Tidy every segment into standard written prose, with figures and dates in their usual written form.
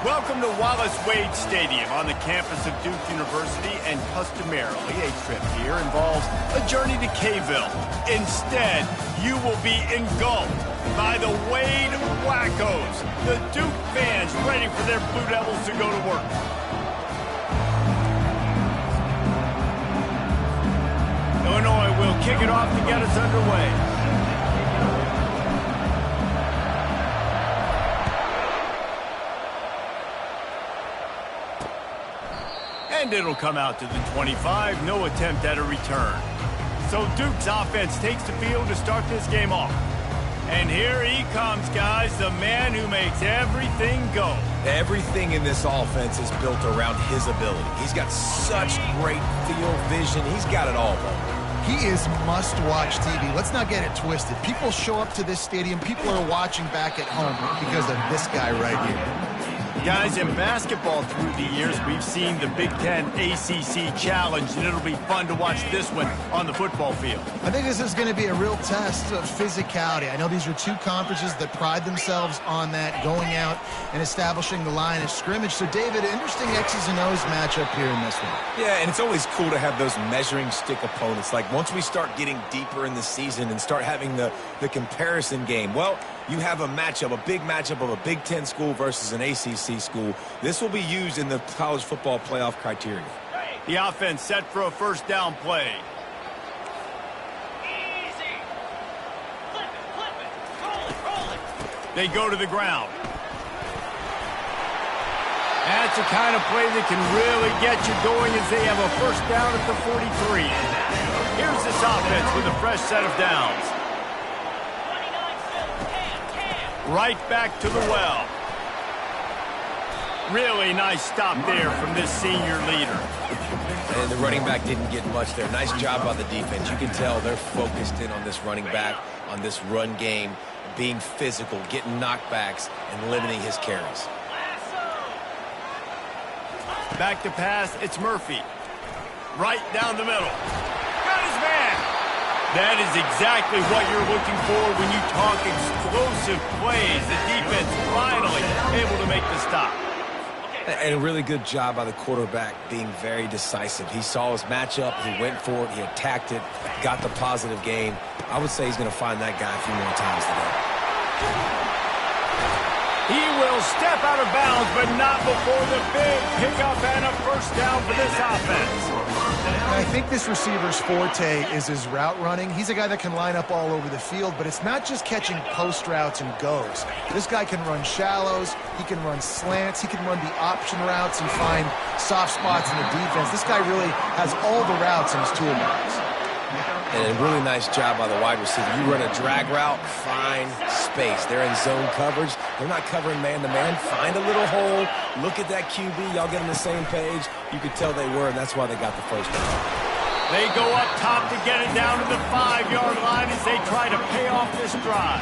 Welcome to Wallace Wade Stadium on the campus of Duke University, and customarily a trip here involves a journey to K-ville. Instead, you will be engulfed by the Wade Wackos, the Duke fans ready for their Blue Devils to go to work. Illinois will kick it off to get us underway. And it'll come out to the 25, no attempt at a return. So Duke's offense takes the field to start this game off. And here he comes, guys, the man who makes everything go. Everything in this offense is built around his ability. He's got such great field vision. He's got it all, though. He is must-watch TV. Let's not get it twisted. People show up to this stadium. People are watching back at home because of this guy right here. Guys, in basketball through the years, we've seen the Big Ten ACC Challenge, and it'll be fun to watch this one on the football field. I think this is going to be a real test of physicality. I know these are two conferences that pride themselves on that, going out and establishing the line of scrimmage. So, David, interesting X's and O's matchup here in this one. Yeah, and it's always cool to have those measuring stick opponents. Like, once we start getting deeper in the season and start having the comparison game, well, you have a matchup, a big matchup of a Big Ten school versus an ACC school. This will be used in the college football playoff criteria. The offense set for a first down play. Easy. Flip it. Roll it. They go to the ground. That's the kind of play that can really get you going as they have a first down at the 43. Here's this offense with a fresh set of downs. Right back to the well. Really nice stop there from this senior leader. And the running back didn't get much there. Nice job by the defense. You can tell they're focused in on this running back, on this run game, being physical, getting knockbacks, and limiting his carries. Back to pass, it's Murphy. Right down the middle. Got his man. That is exactly what you're looking for when you talk explosive plays. The defense finally able to make the stop. And a really good job by the quarterback being very decisive. He saw his matchup, he went for it, he attacked it, got the positive gain. I would say he's going to find that guy a few more times today. He will step out of bounds, but not before the big pickup and a first down for this offense. I think this receiver's forte is his route running. He's a guy that can line up all over the field, but it's not just catching post routes and goes. This guy can run shallows, he can run slants, he can run the option routes and find soft spots in the defense. This guy really has all the routes in his toolbox. And a really nice job by the wide receiver. You run a drag route, find space. They're in zone coverage. They're not covering man-to-man. Find a little hole. Look at that QB. Y'all get on the same page. You could tell they were, and that's why they got the first down. They go up top to get it down to the 5-yard line as they try to pay off this drive.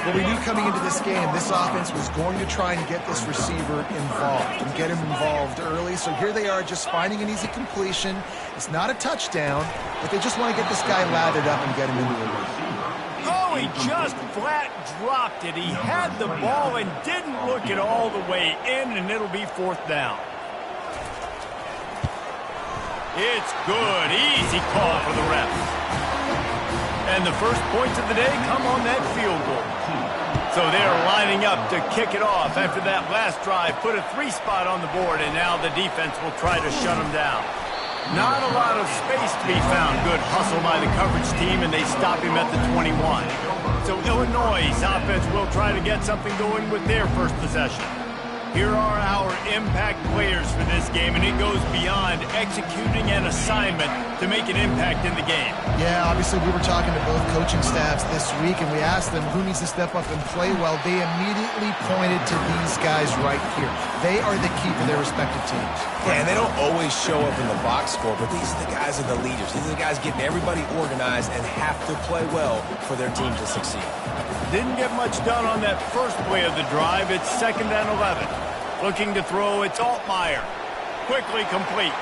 Well, we knew coming into this game, this offense was going to try and get this receiver involved and get him involved early. So here they are just finding an easy completion. It's not a touchdown, but they just want to get this guy lathered up and get him into the run. Oh, he just flat dropped it. He had the ball and didn't look it all the way in, and it'll be fourth down. It's good. Easy call for the refs. And the first points of the day come on that field goal. So they're lining up to kick it off after that last drive. Put a 3-spot on the board, and now the defense will try to shut them down. Not a lot of space to be found. Good hustle by the coverage team, and they stop him at the 21. So Illinois' offense will try to get something going with their first possession. Here are our impact players for this game, and it goes beyond executing an assignment to make an impact in the game. Yeah, obviously we were talking to both coaching staffs this week, and we asked them who needs to step up and play well. They immediately pointed to these guys right here. They are the key for their respective teams. Yeah, and they don't always show up in the box score, but these are the guys are the leaders. These are the guys getting everybody organized and have to play well for their team to succeed. Didn't get much done on that first play of the drive. It's 2nd and 11. Looking to throw, it's Altmaier. Quickly complete.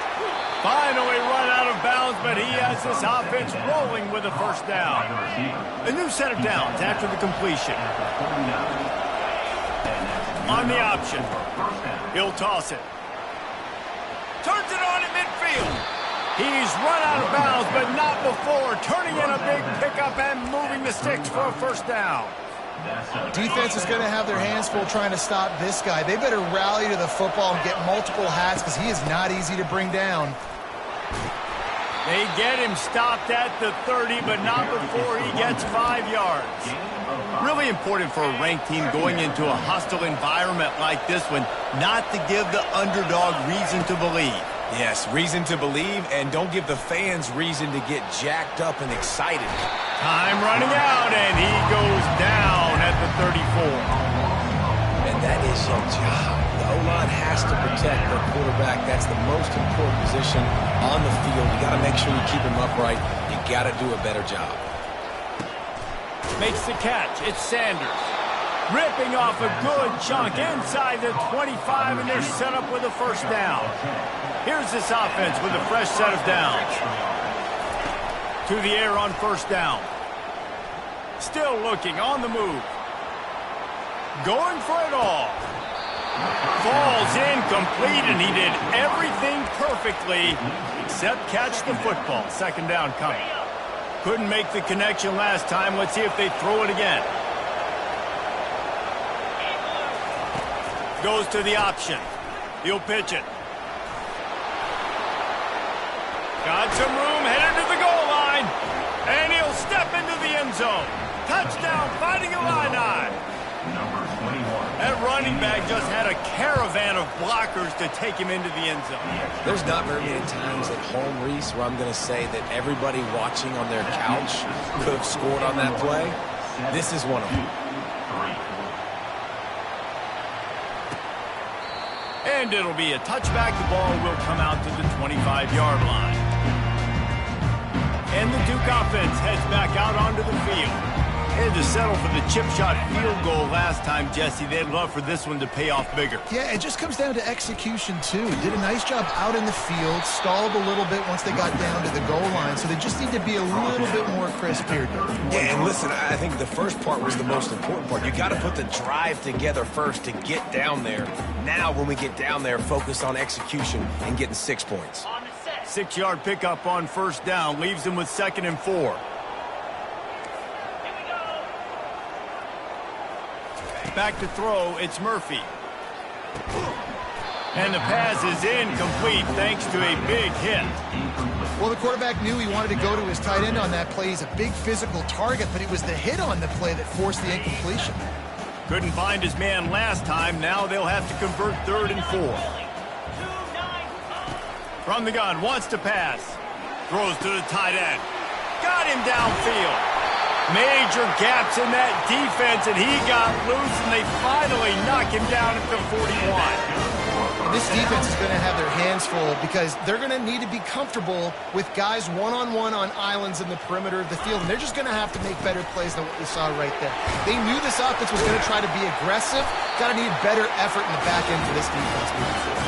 Finally run out of bounds, but he has this offense rolling with a first down. A new set of downs after the completion. on the option. He'll toss it. Turns it on at midfield. He's run out of bounds, but not before turning in a big pickup and moving the sticks for a first down. Defense is going to have their hands full trying to stop this guy. They better rally to the football and get multiple hats because he is not easy to bring down. They get him stopped at the 30, but not before he gets 5 yards. Really important for a ranked team going into a hostile environment like this one, not to give the underdog reason to believe. Yes, reason to believe, and don't give the fans reason to get jacked up and excited. Time running out, and he goes down at the 34. And that is your job. The O-line has to protect the quarterback. That's the most important position on the field. You got to make sure you keep him upright. You got to do a better job. Makes the catch. It's Sanders. Ripping off a good chunk inside the 25, and they're set up with a first down. Here's this offense with a fresh set of downs. To the air on first down. Still looking on the move. Going for it all. Falls incomplete, and he did everything perfectly except catch the football. Second down coming. Couldn't make the connection last time. Let's see if they throw it again. Goes to the option. He'll pitch it. Got some room, headed to the goal line. And he'll step into the end zone. Touchdown, Fighting Illini. That running back just had a caravan of blockers to take him into the end zone. There's not very many times at home, Reese, where I'm going to say that everybody watching on their couch could have scored on that play. This is one of them. And it'll be a touchback. The ball will come out to the 25-yard line. And the Duke offense heads back out onto the field. Had to settle for the chip shot field goal last time, Jesse. They'd love for this one to pay off bigger. Yeah, it just comes down to execution, too. Did a nice job out in the field, stalled a little bit once they got down to the goal line, so they just need to be a little bit more crisp here. Yeah, and listen, I think the first part was the most important part. You got to put the drive together first to get down there. Now, when we get down there, focus on execution and getting 6 points. 6-yard pickup on first down leaves them with 2nd and 4. Back to throw, it's Murphy. And the pass is incomplete thanks to a big hit. Well, the quarterback knew he wanted to go to his tight end on that play. He's a big physical target, but it was the hit on the play that forced the incompletion. Couldn't find his man last time. Now they'll have to convert 3rd and 4. From the gun, wants to pass. Throws to the tight end. Got him downfield. Major gaps in that defense, and he got loose, and they finally knock him down at the 41. And this defense is going to have their hands full because they're going to need to be comfortable with guys one-on-one on islands in the perimeter of the field, and they're just going to have to make better plays than what we saw right there. They knew this offense was going to try to be aggressive. Got to need better effort in the back end for this defense moving forward.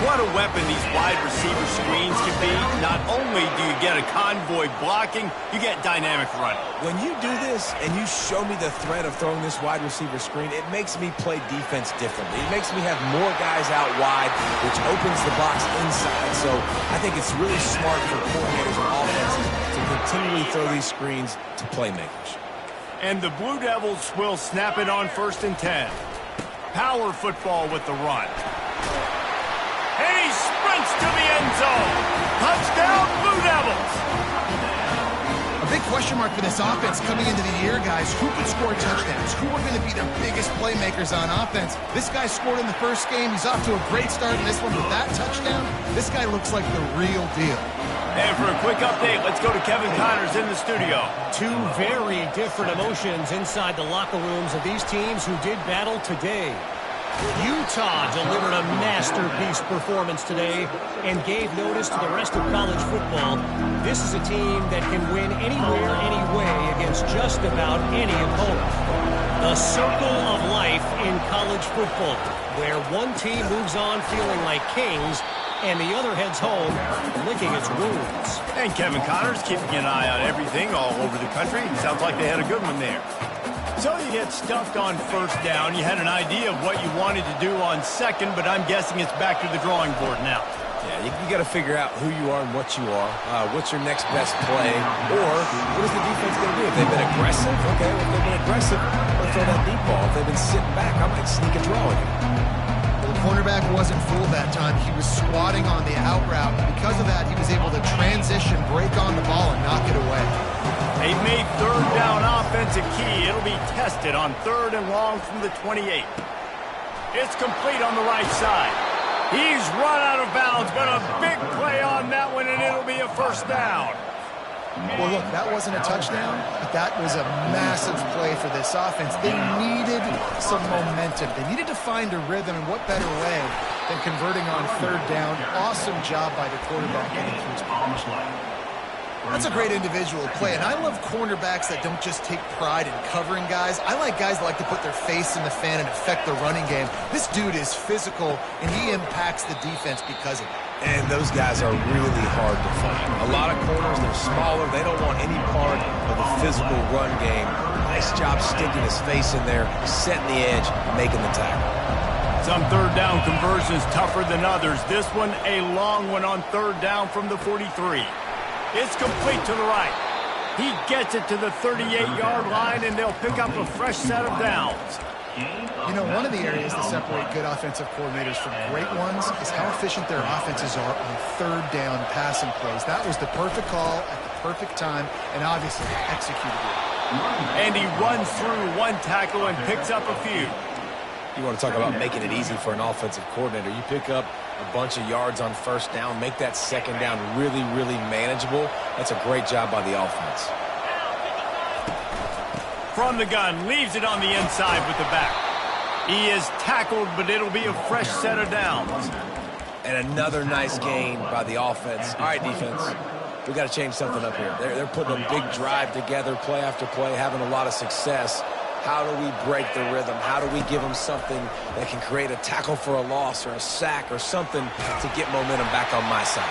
What a weapon these wide receiver screens can be. Not only do you get a convoy blocking, you get dynamic running. When you do this and you show me the threat of throwing this wide receiver screen, it makes me play defense differently. It makes me have more guys out wide, which opens the box inside. So I think it's really smart for coordinators and offenses to continually throw these screens to playmakers. And the Blue Devils will snap it on 1st and 10. Power football with the run. And he sprints to the end zone. Touchdown, Blue Devils. A big question mark for this offense coming into the year, guys. Who could score touchdowns? Who are going to be their biggest playmakers on offense? This guy scored in the first game. He's off to a great start in this one with that touchdown. This guy looks like the real deal. And for a quick update, let's go to Kevin Connors in the studio. Two very different emotions inside the locker rooms of these teams who did battle today. Utah delivered a masterpiece performance today and gave notice to the rest of college football. This is a team that can win anywhere, anyway against just about any opponent. The circle of life in college football, where one team moves on feeling like kings and the other heads home licking its wounds. And Kevin Connors keeping an eye on everything all over the country. Sounds like they had a good one there. So you get stuffed on first down. You had an idea of what you wanted to do on second, but I'm guessing it's back to the drawing board now. Yeah, you got to figure out who you are and what you are. What's your next best play? Or what is the defense going to do? If they've been aggressive, okay, if they've been aggressive, let's throw that deep ball. If they've been sitting back, I might sneak a draw in here. Well, the cornerback wasn't fooled that time. He was squatting on the out route. Because of that, he was able to transition, break on the ball, and knock it away. They've made third down offense a key. It'll be tested on 3rd and long from the 28. It's complete on the right side. He's run out of bounds, but a big play on that one, and it'll be a first down. Well, look, that wasn't a touchdown, but that was a massive play for this offense. They needed some momentum. They needed to find a rhythm, and what better way than converting on 3rd down. Awesome job by the quarterback getting through his progression. That's a great individual play, and I love cornerbacks that don't just take pride in covering guys. I like guys that like to put their face in the fan and affect the running game. This dude is physical, and he impacts the defense because of it. And those guys are really hard to find. A lot of corners, they're smaller. They don't want any part of the physical run game. Nice job sticking his face in there, setting the edge, making the tackle. Some 3rd down conversions tougher than others. This one, a long one on 3rd down from the 43. It's complete to the right. He gets it to the 38-yard line, and they'll pick up a fresh set of downs. You know, one of the areas that separate good offensive coordinators from great ones is how efficient their offenses are on 3rd down passing plays. That was the perfect call at the perfect time, and obviously executed it. And he runs through one tackle and picks up a few. You want to talk about making it easy for an offensive coordinator. You pick up a bunch of yards on 1st down, make that 2nd down really, really manageable. That's a great job by the offense. From the gun, leaves it on the inside with the back. He is tackled, but it'll be a fresh set of downs. And another nice gain by the offense. All right, defense, we got to change something up here. They're putting a big drive together, play after play, having a lot of success. How do we break the rhythm? How do we give them something that can create a tackle for a loss or a sack or something to get momentum back on my side?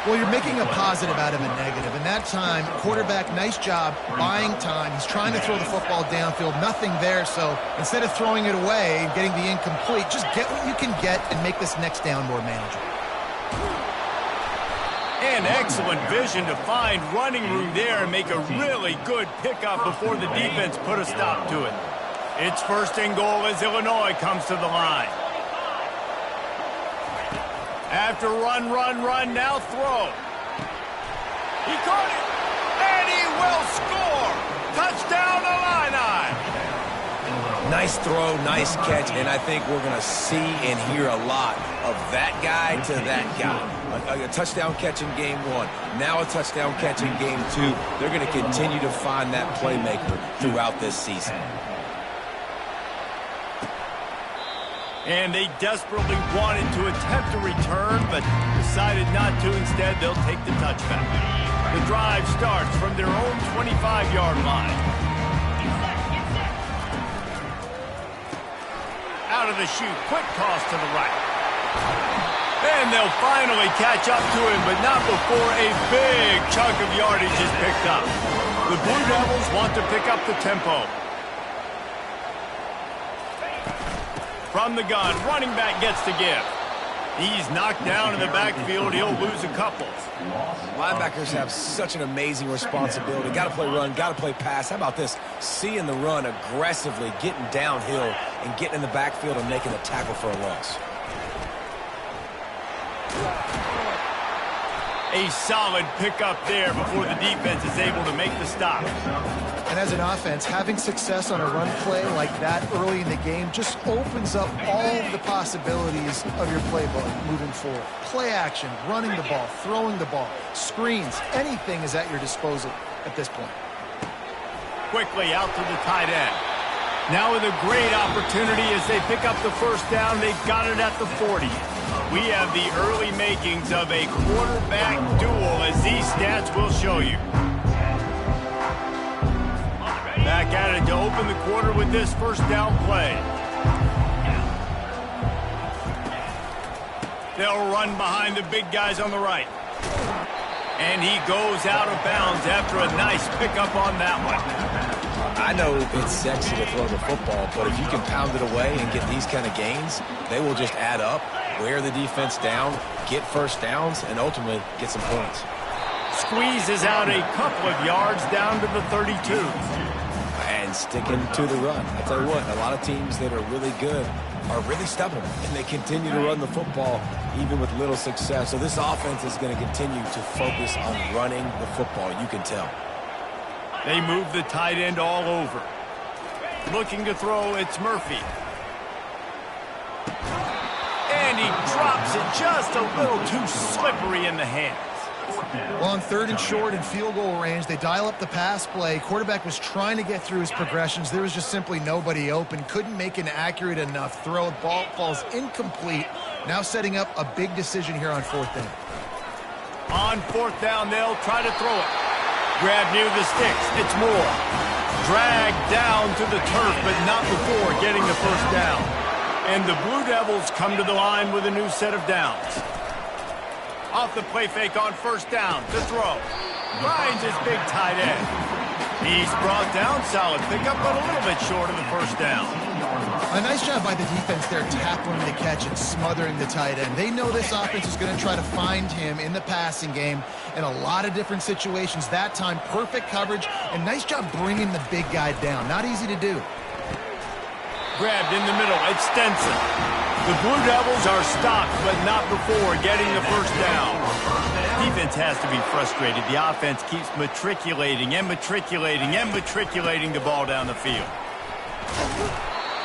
Well, you're making a positive out of a negative. And that time, quarterback, nice job buying time. He's trying to throw the football downfield. Nothing there. So instead of throwing it away and getting the incomplete, just get what you can get and make this next down more manageable. And excellent vision to find running room there and make a really good pickup before the defense put a stop to it. It's 1st and goal as Illinois comes to the line. After run, now throw. He caught it, and he will score. Touchdown, Illini. Nice throw, nice catch, and I think we're going to see and hear a lot of that guy to that guy. A touchdown catch in game 1, now a touchdown catch in game 2. They're going to continue to find that playmaker throughout this season. And they desperately wanted to attempt a return, but decided not to. Instead, they'll take the touchback. The drive starts from their own 25-yard line. Out of the chute, quick toss to the right. And they'll finally catch up to him, but not before a big chunk of yardage is picked up. The Blue Devils want to pick up the tempo. From the gun, running back gets to give. He's knocked down in the backfield. He'll lose a couple. Linebackers have such an amazing responsibility. Got to play run, got to play pass. How about this? Seeing the run aggressively, getting downhill, and getting in the backfield and making a tackle for a loss. A solid pickup there before the defense is able to make the stop. And as an offense, having success on a run play like that early in the game just opens up all the possibilities of your playbook moving forward. Play action, running the ball, throwing the ball, screens, anything is at your disposal at this point. Quickly out to the tight end. Now with a great opportunity as they pick up the 1st down, they've got it at the 40. We have the early makings of a quarterback duel, as these stats will show you. Back at it to open the quarter with this 1st down play. They'll run behind the big guys on the right. And he goes out of bounds after a nice pickup on that one. I know it's sexy to throw the football, but if you can pound it away and get these kind of gains, they will just add up, wear the defense down, get first downs, and ultimately get some points. Squeezes out a couple of yards down to the 32. And sticking to the run. I tell you what, a lot of teams that are really good are really stubborn, and they continue to run the football even with little success. So this offense is going to continue to focus on running the football. You can tell. They move the tight end all over. Looking to throw, it's Murphy. And he drops it just a little too slippery in the hands. Well, on 3rd and short and field goal range, they dial up the pass play. Quarterback was trying to get through his progressions. There was just simply nobody open. Couldn't make an accurate enough throw. Ball falls incomplete. Now setting up a big decision here on 4th down. On 4th down, they'll try to throw it. Grab near the sticks. It's Moore. Dragged down to the turf, but not before getting the first down. And the Blue Devils come to the line with a new set of downs. Off the play fake on 1st down to throw. Finds his big tight end. He's brought down, solid pickup, but a little bit short of the 1st down. A nice job by the defense there, tackling the catch and smothering the tight end. They know this offense is going to try to find him in the passing game in a lot of different situations. That time, perfect coverage, and nice job bringing the big guy down. Not easy to do. Grabbed in the middle, it's Stenson. The Blue Devils are stopped, but not before getting the 1st down. Defense has to be frustrated. The offense keeps matriculating and matriculating and matriculating the ball down the field.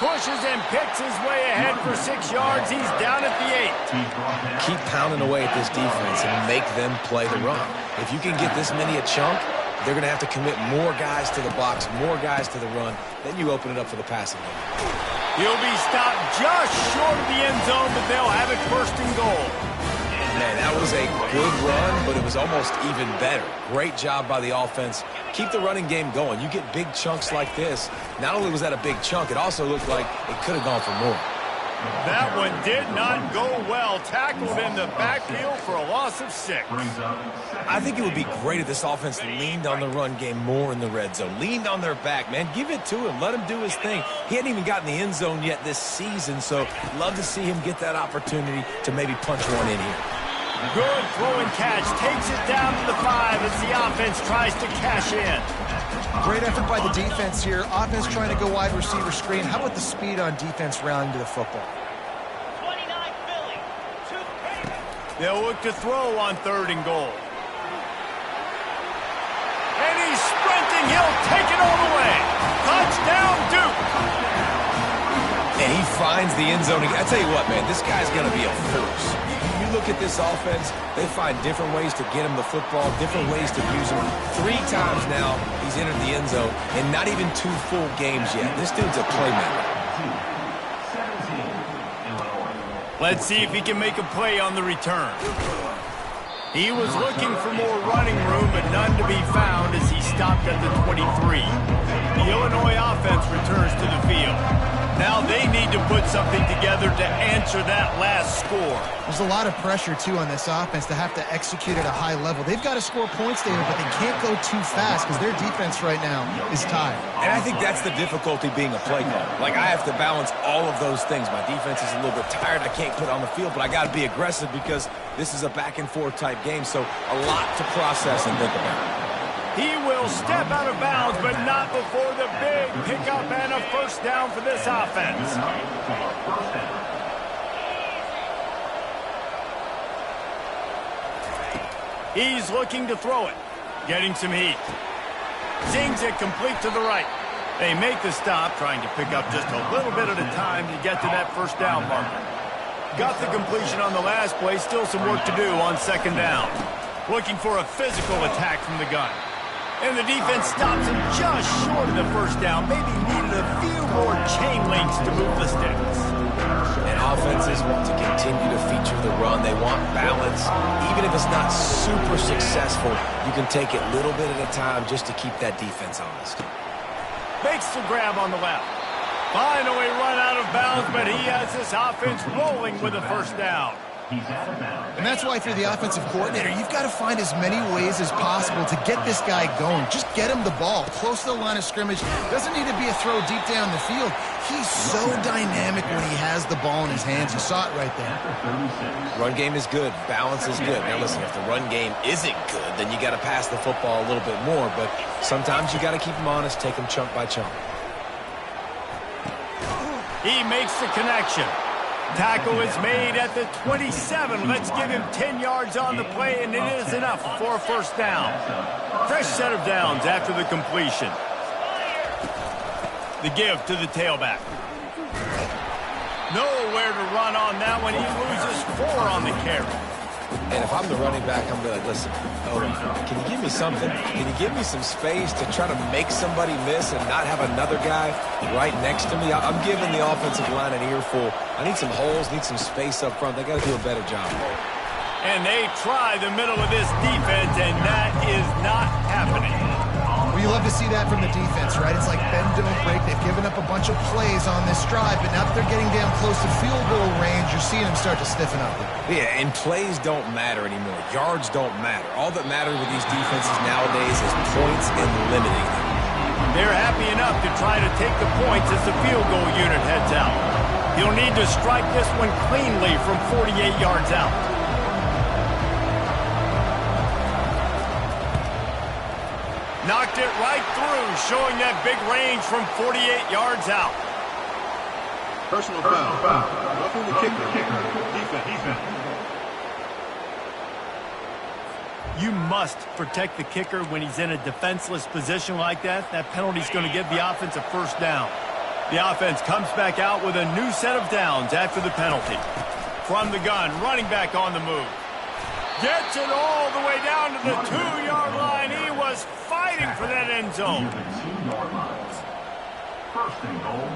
Pushes and picks his way ahead for 6 yards. He's down at the 8. Keep pounding away at this defense and make them play the run. If you can get this many a chunk, they're going to have to commit more guys to the box, more guys to the run. Then you open it up for the passing game. He'll be stopped just short of the end zone, but they'll have it 1st and goal. Man, that was a good run, but it was almost even better. Great job by the offense. Keep the running game going. You get big chunks like this. Not only was that a big chunk, it also looked like it could have gone for more. That one did not go well. Tackled in the backfield for a loss of 6. I think it would be great if this offense leaned on the run game more in the red zone. Leaned on their back, man. Give it to him. Let him do his thing. He hadn't even gotten the end zone yet this season, so love to see him get that opportunity to maybe punch one in here. Good throw and catch. Takes it down to the 5 as the offense tries to cash in. Great effort by the defense here. Offense trying to go wide receiver screen. How about the speed on defense rallying to the football? 29 Philly. They'll look to throw on 3rd and goal. And he's sprinting. He'll take it all the way. Touchdown, Duke. And he finds the end zone again. I tell you what, man, this guy's going to be a force. You look at this offense, they find different ways to get him the football, different ways to use him. 3 times now he's entered the end zone, and not even 2 full games yet. This dude's a playmaker. Let's see if he can make a play on the return. He was looking for more running room, but none to be found as he stopped at the 23. The Illinois offense returns to the field. Now they need to put something together to answer that last score. There's a lot of pressure, too, on this offense to have to execute at a high level. They've got to score points, David, but they can't go too fast because their defense right now is tired. And I think that's the difficulty being a play caller. Like, I have to balance all of those things. My defense is a little bit tired. I can't put on the field, but I got to be aggressive because this is a back-and-forth type game, so a lot to process and think about. He will step out of bounds, but not before the big pickup and a 1st down for this offense. He's looking to throw it. Getting some heat. Zings it complete to the right. They make the stop, trying to pick up just a little bit at a time to get to that 1st down marker. Got the completion on the last play. Still some work to do on 2nd down. Looking for a physical attack from the gun. And the defense stops him just short of the 1st down. Maybe needed a few more chain links to move the sticks. And offenses want to continue to feature the run. They want balance. Even if it's not super successful, you can take it little bit at a time just to keep that defense honest. Makes the grab on the left. Finally run out of bounds, but he has this offense rolling with a 1st down. And that's why if you're the offensive coordinator, you've got to find as many ways as possible to get this guy going. Just get him the ball close to the line of scrimmage. Doesn't need to be a throw deep down the field. He's so dynamic when he has the ball in his hands. You saw it right there. Run game is good. Balance is good. Now, listen, if the run game isn't good, then you got to pass the football a little bit more. But sometimes you got to keep them honest, take them chunk by chunk. He makes the connection. Tackle is made at the 27. Let's give him 10 yards on the play, and it is enough for a first down. Fresh set of downs after the completion. The give to the tailback. Nowhere to run on that one. He loses 4 on the carry. And if I'm the running back, I'm going to be like, listen, can you give me something? Can you give me some space to try to make somebody miss and not have another guy right next to me? I'm giving the offensive line an earful. I need some holes, need some space up front. They got to do a better job. And they try the middle of this defense, and that is not happening. Well, you love to see that from the defense, right? It's like bend, don't break. They've given up a bunch of plays on this drive, but now that they're getting down close to field goal range, you're seeing them start to stiffen up. Yeah, and plays don't matter anymore. Yards don't matter. All that matters with these defenses nowadays is points and limiting them. They're happy enough to try to take the points as the field goal unit heads out. He'll need to strike this one cleanly from 48 yards out. Knocked it right through, showing that big range from 48 yards out. Personal foul. Roughing the kicker. Defense. You must protect the kicker when he's in a defenseless position like that. That penalty's going to give the offense a first down. The offense comes back out with a new set of downs after the penalty. From the gun, running back on the move. Gets it all the way down to the 2-yard line. He was fighting for that end zone. First and goal,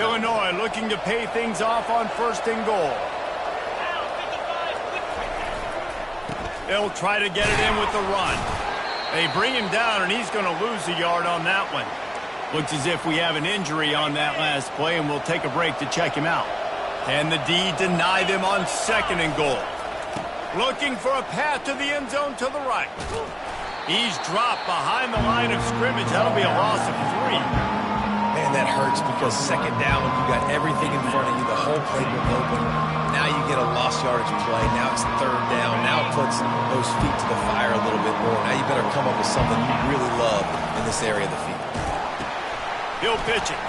Illinois looking to pay things off on first and goal. They'll try to get it in with the run. They bring him down, and he's going to lose a yard on that one. Looks as if we have an injury on that last play, and we'll take a break to check him out. And the D deny them on second and goal. Looking for a path to the end zone to the right. He's dropped behind the line of scrimmage. That'll be a loss of 3. Man, that hurts because second down, you got everything in front of you, the whole playbook open. Now you get a lost yardage play. Now it's third down. Now it puts those feet to the fire a little bit more. Now you better come up with something you really love in this area of the field. He'll pitch it.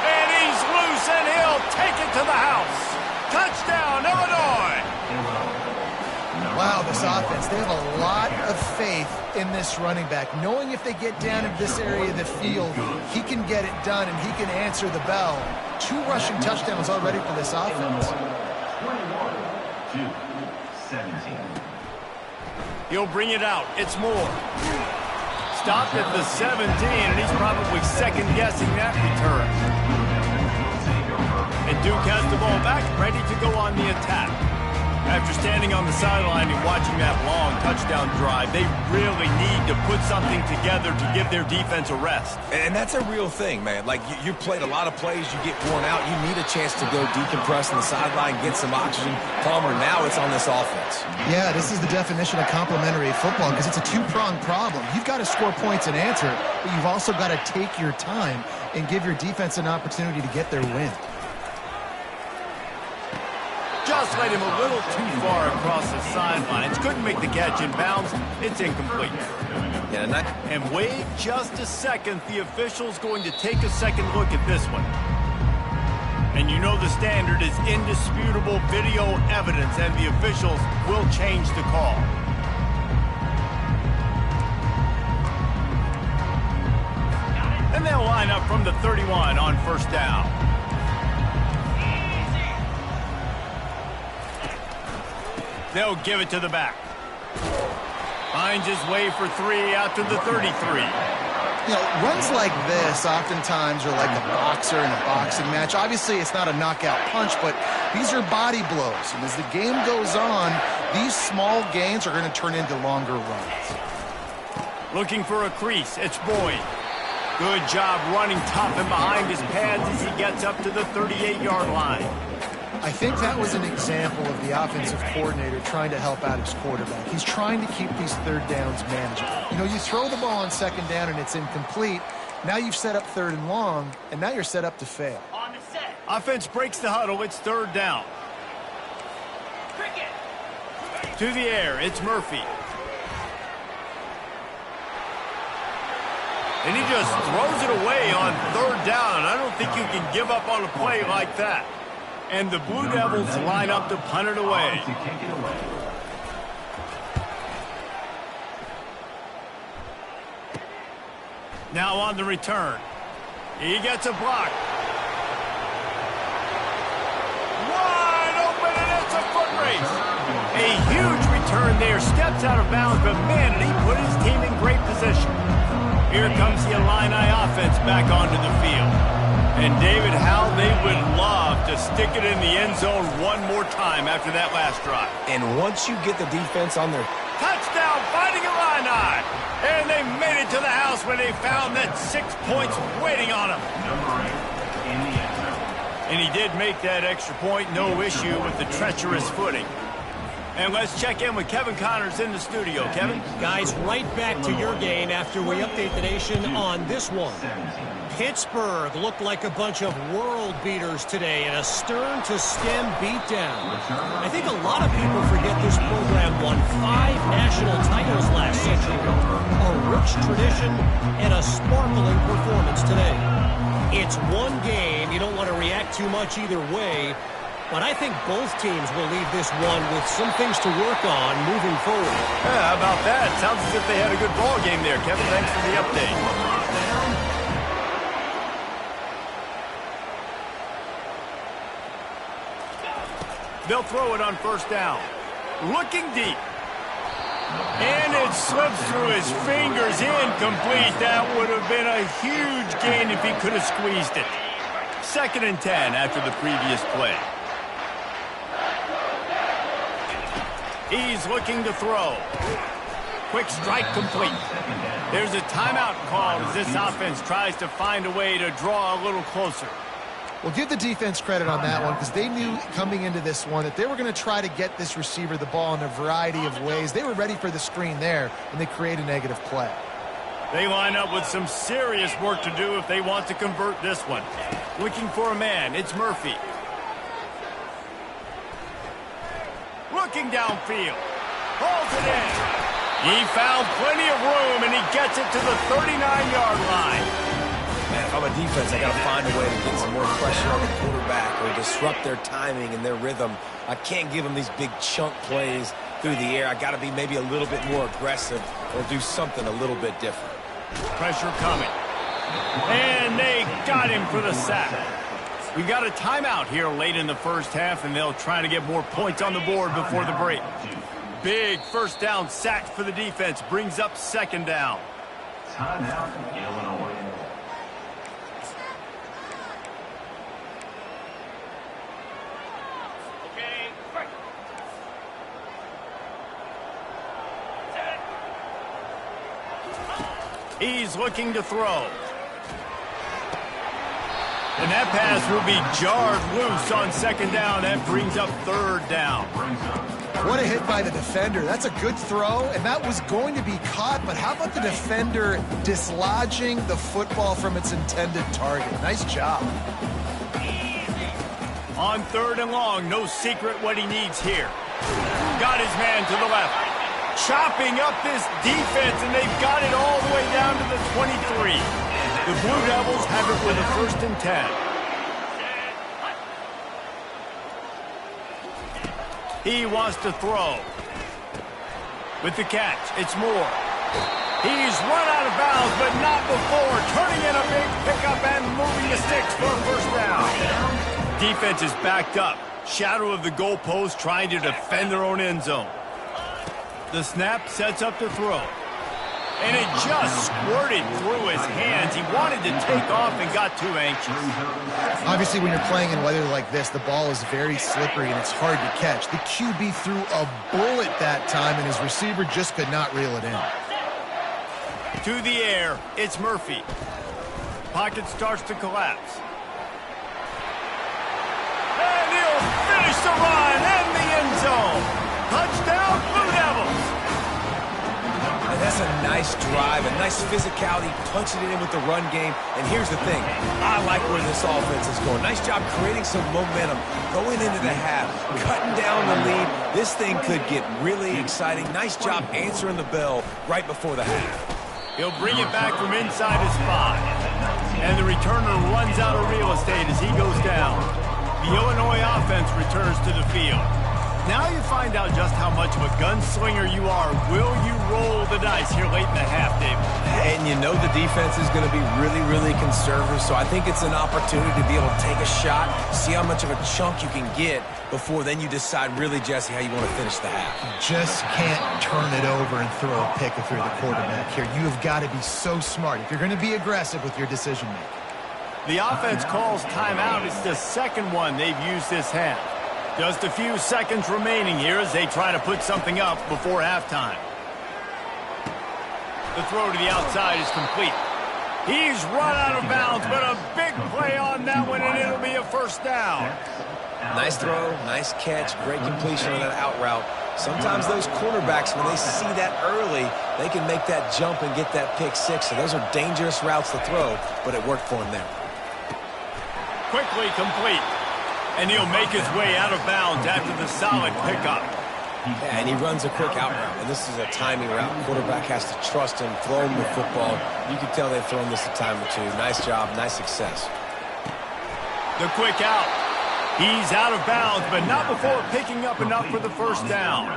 And he's loose, and he'll take it to the house. Touchdown, Illinois! Wow, this offense, they have a lot of faith in this running back, knowing if they get down in this area of the field, he can get it done and he can answer the bell. 2 rushing touchdowns already for this offense. 21-17. He'll bring it out. It's Moore. Stopped at the 17, and he's probably second-guessing that return. And Duke has the ball back, ready to go on the attack. After standing on the sideline and watching that long touchdown drive, they really need to put something together to give their defense a rest. And that's a real thing, man. Like, you played a lot of plays, you get worn out, you need a chance to go decompress on the sideline, get some oxygen. Palmer, now it's on this offense. Yeah, this is the definition of complementary football because it's a 2-pronged problem. You've got to score points and answer, but you've also got to take your time and give your defense an opportunity to get their win. Just led him a little too far across the sidelines. Couldn't make the catch in bounds. It's incomplete. And wait just a second. The official's going to take a second look at this one. And you know the standard is indisputable video evidence, and the officials will change the call. And they'll line up from the 31 on first down. They'll give it to the back. Finds his way for 3 out to the 33. You know, runs like this oftentimes are like a boxer in a boxing match. Obviously, it's not a knockout punch, but these are body blows. And as the game goes on, these small gains are going to turn into longer runs. Looking for a crease. It's Boyd. Good job running top and behind his pads as he gets up to the 38-yard line. I think that was an example of the offensive coordinator trying to help out his quarterback. He's trying to keep these third downs manageable. You know, you throw the ball on second down and it's incomplete. Now you've set up third and long, and now you're set up to fail. On the set. Offense breaks the huddle. It's third down. Cricket. To the air, it's Murphy. And he just throws it away on third down. I don't think you can give up on a play like that. And the Blue Devils line up to punt it away. To kick it away. Now on the return. He gets a block. Wide open, and it's a foot race. A huge return there. Steps out of bounds, but man, did he put his team in great position. Here comes the Illini offense back onto the field. And David, how they would love to stick it in the end zone one more time after that last drive. And once you get the defense on their Touchdown, Fighting Illini! And they made it to the house when they found that 6 points waiting on them. Number 8 in the end zone. And he did make that extra point, no issue with the treacherous footing. And let's check in with Kevin Connors in the studio. Kevin? Guys, right back to your game after we update the nation on this one. 17. Pittsburgh looked like a bunch of world beaters today in a stern-to-stem beatdown. I think a lot of people forget this program won 5 national titles last century. A rich tradition and a sparkling performance today. It's one game. You don't want to react too much either way. But I think both teams will leave this one with some things to work on moving forward. Yeah, how about that? Sounds as if they had a good ball game there, Kevin. Thanks for the update. They'll throw it on first down. Looking deep. And it slips through his fingers. Incomplete. That would have been a huge gain if he could have squeezed it. 2nd and 10 after the previous play. He's looking to throw. Quick strike complete. There's a timeout called as this offense tries to find a way to draw a little closer. Well, give the defense credit on that one because they knew coming into this one that they were going to try to get this receiver the ball in a variety of ways. They were ready for the screen there, and they create a negative play. They line up with some serious work to do if they want to convert this one. Looking for a man, it's Murphy. Looking downfield. Holds it in. He found plenty of room, and he gets it to the 39-yard line. Man, if I'm a defense, I got to find a way to get some more pressure on the quarterback or disrupt their timing and their rhythm. I can't give them these big chunk plays through the air. I got to be maybe a little bit more aggressive or do something a little bit different. Pressure coming. And they got him for the sack. We got a timeout here late in the first half, and they'll try to get more points on the board before the break. Big first down sack for the defense brings up 2nd down. Timeout, Illinois. Okay. Break. Set. He's looking to throw. And that pass will be jarred loose on 2nd down. That brings up 3rd down. What a hit by the defender. That's a good throw, and that was going to be caught, but how about the defender dislodging the football from its intended target? Nice job. On 3rd and long, no secret what he needs here. Got his man to the left. Chopping up this defense, and they've got it all the way down to the 23. The Blue Devils have it with a 1st and 10. He wants to throw. With the catch, it's Moore. He's run out of bounds, but not before. Turning in a big pickup and moving the sticks for a 1st down. Defense is backed up. Shadow of the goalpost trying to defend their own end zone. The snap sets up to throw. And it just squirted through his hands. He wanted to take off and got too anxious. Obviously, when you're playing in weather like this, the ball is very slippery and it's hard to catch. The QB threw a bullet that time, and his receiver just could not reel it in. To the air, it's Murphy. Pocket starts to collapse. And he'll makes the run in the end zone. Touchdown, Blue Devils. And that's a nice drive, a nice physicality, punching it in with the run game. And here's the thing. I like where this offense is going. Nice job creating some momentum, going into the half, cutting down the lead. This thing could get really exciting. Nice job answering the bell right before the half. He'll bring it back from inside his 5. And the returner runs out of real estate as he goes down. The Illinois offense returns to the field. Now you find out just how much of a gunslinger you are. Will you roll the dice here late in the half, David? And you know the defense is going to be really, really conservative, so I think it's an opportunity to be able to take a shot, see how much of a chunk you can get before then you decide really, Jesse, how you want to finish the half. Just can't turn it over and throw a pick if you're the quarterback here. You have got to be so smart if you're going to be aggressive with your decision-making. The offense calls timeout. It's the second one they've used this half. Just a few seconds remaining here as they try to put something up before halftime. The throw to the outside is complete. He's run out of bounds, but a big play on that one, and it'll be a first down. Nice throw, nice catch, great completion on that out route. Sometimes those quarterbacks, when they see that early, they can make that jump and get that pick 6. So those are dangerous routes to throw, but it worked for him there. Quickly complete. And he'll make his way out of bounds after the solid pickup. Yeah, and he runs a quick out route, and this is a timing route. Quarterback has to trust him, throw him the football. You can tell they've thrown this a time or two. Nice job, nice success. The quick out. He's out of bounds, but not before picking up enough for the first down.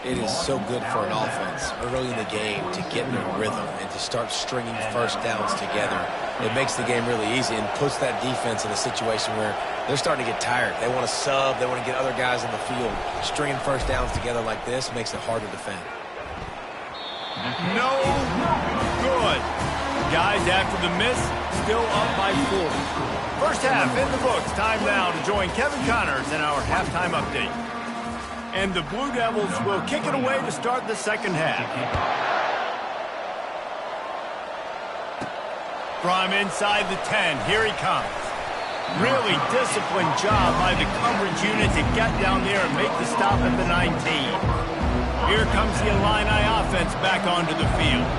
It is so good for an offense early in the game to get in a rhythm and to start stringing first downs together. It makes the game really easy and puts that defense in a situation where they're starting to get tired. They want to sub. They want to get other guys on the field. Stringing first downs together like this makes it hard to defend. No good. Guys, after the miss, still up by 4. First half in the books. Time now to join Kevin Connors in our halftime update. And the Blue Devils will kick it away to start the second half. From inside the 10, here he comes. Really disciplined job by the coverage unit to get down there and make the stop at the 19. Here comes the Illini offense back onto the field.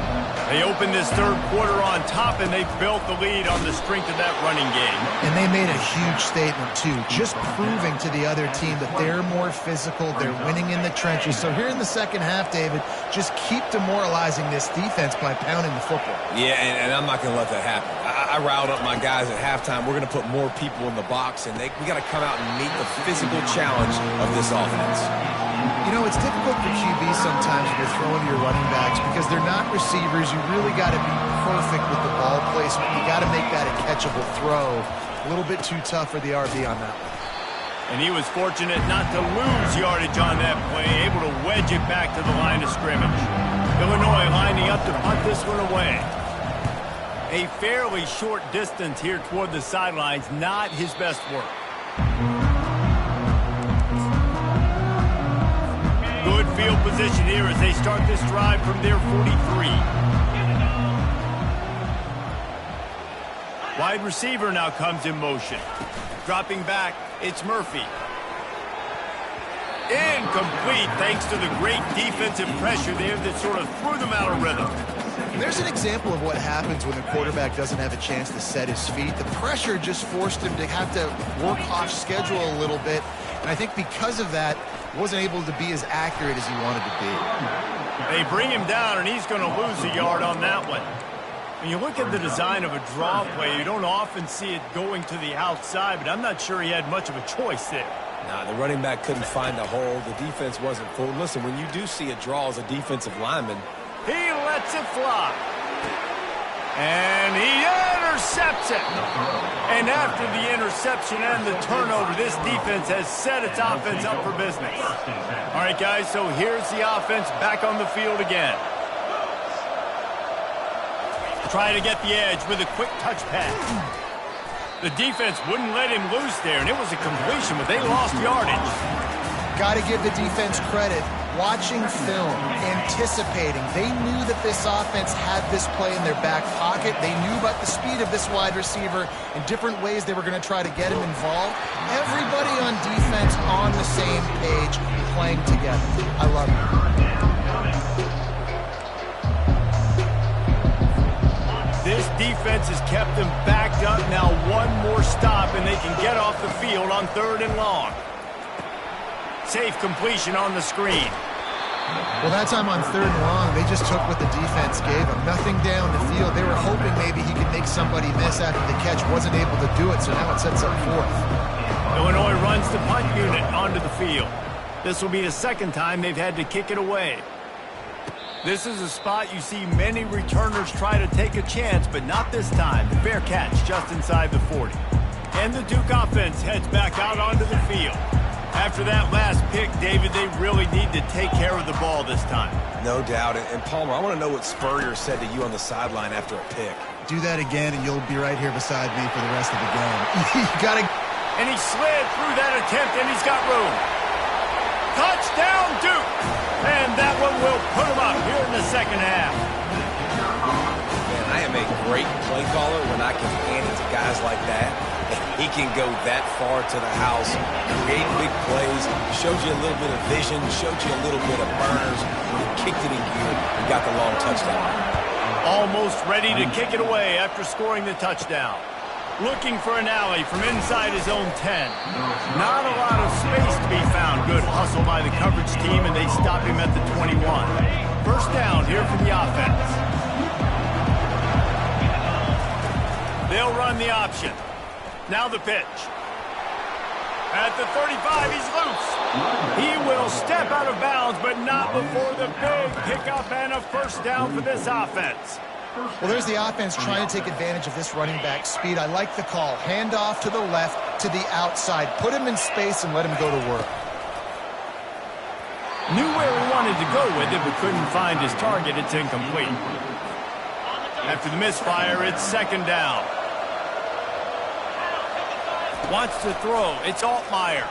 They opened this third quarter on top, and they built the lead on the strength of that running game. And they made a huge statement, too, just proving to the other team that they're more physical, they're winning in the trenches. So here in the second half, David, just keep demoralizing this defense by pounding the football. Yeah, and I'm not going to let that happen. I riled up my guys at halftime. We're going to put more people in the box, and we got to come out and meet the physical challenge of this offense. You know, it's difficult for QBs sometimes when you're throwing to your running backs because they're not receivers. You really got to be perfect with the ball placement. You got to make that a catchable throw. A little bit too tough for the RB on that one. And he was fortunate not to lose yardage on that play, able to wedge it back to the line of scrimmage. Illinois lining up to punt this one away. A fairly short distance here toward the sidelines, not his best work. Good field position here as they start this drive from their 43. Wide receiver now comes in motion. Dropping back, it's Murphy. Incomplete thanks to the great defensive pressure there that sort of threw them out of rhythm. And there's an example of what happens when the quarterback doesn't have a chance to set his feet. The pressure just forced him to have to work off schedule a little bit. And I think because of that, wasn't able to be as accurate as he wanted to be. They bring him down, and he's going to lose a yard on that one. When you look at the design of a draw play, you don't often see it going to the outside, but I'm not sure he had much of a choice there. Nah, the running back couldn't find a hole. The defense wasn't full. Listen, when you do see a draw as a defensive lineman, he lets it fly. And he intercepts it. And after the interception and the turnover, this defense has set its offense up for business. All right, guys, so here's the offense back on the field again. Trying to get the edge with a quick touch pass. The defense wouldn't let him loose there, and it was a completion, but they lost yardage. Got to give the defense credit. watching film, anticipating. They knew that this offense had this play in their back pocket. They knew about the speed of this wide receiver and different ways they were going to try to get him involved. Everybody on defense on the same page, playing together. I love it. This defense has kept them backed up. Now one more stop, and they can get off the field on 3rd and long. Safe completion on the screen. Well, that time on 3rd and long, they just took what the defense gave them. Nothing down the field. They were hoping maybe he could make somebody miss after the catch. Wasn't able to do it, so now it sets up 4th. Illinois runs the punt unit onto the field. This will be the 2nd time they've had to kick it away. This is a spot you see many returners try to take a chance, but not this time. The fair catch just inside the 40. And the Duke offense heads back out onto the field. After that last pick, David, they really need to take care of the ball this time. No doubt. And Palmer, I want to know what Spurrier said to you on the sideline after a pick. Do that again, and you'll be right here beside me for the rest of the game. You got to... And he slid through that attempt, and he's got room. Touchdown, Duke! And that one will put him up here in the 2nd half. Man, I am a great play caller when I can hand it to guys like that. He can go that far to the house, create big plays, showed you a little bit of vision, showed you a little bit of burners, and kicked it in gear and got the long touchdown. Almost ready to kick it away after scoring the touchdown. Looking for an alley from inside his own 10. Not a lot of space to be found. Good hustle by the coverage team, and they stop him at the 21. First down here for the offense. They'll run the option. Now the pitch. At the 35, he's loose. He will step out of bounds, but not before the big pickup and a first down for this offense. Well, there's the offense trying to take advantage of this running back speed. I like the call. Hand off to the left, to the outside. Put him in space and let him go to work. Knew where he wanted to go with it, but couldn't find his target. It's incomplete. After the misfire, it's 2nd down. Wants to throw. It's Altmaier.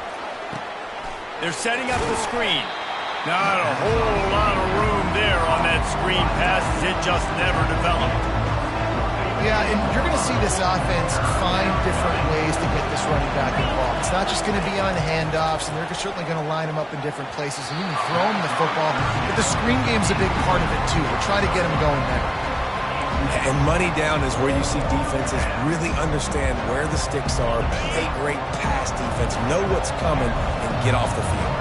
They're setting up the screen. Not a whole lot of room there on that screen pass. It just never developed. Yeah, and you're going to see this offense find different ways to get this running back involved. It's not just going to be on handoffs, and they're certainly going to line him up in different places and even throw him the football. But the screen game's a big part of it, too. We'll try to get him going there. And money down is where you see defenses really understand where the sticks are, play great pass defense, know what's coming, and get off the field.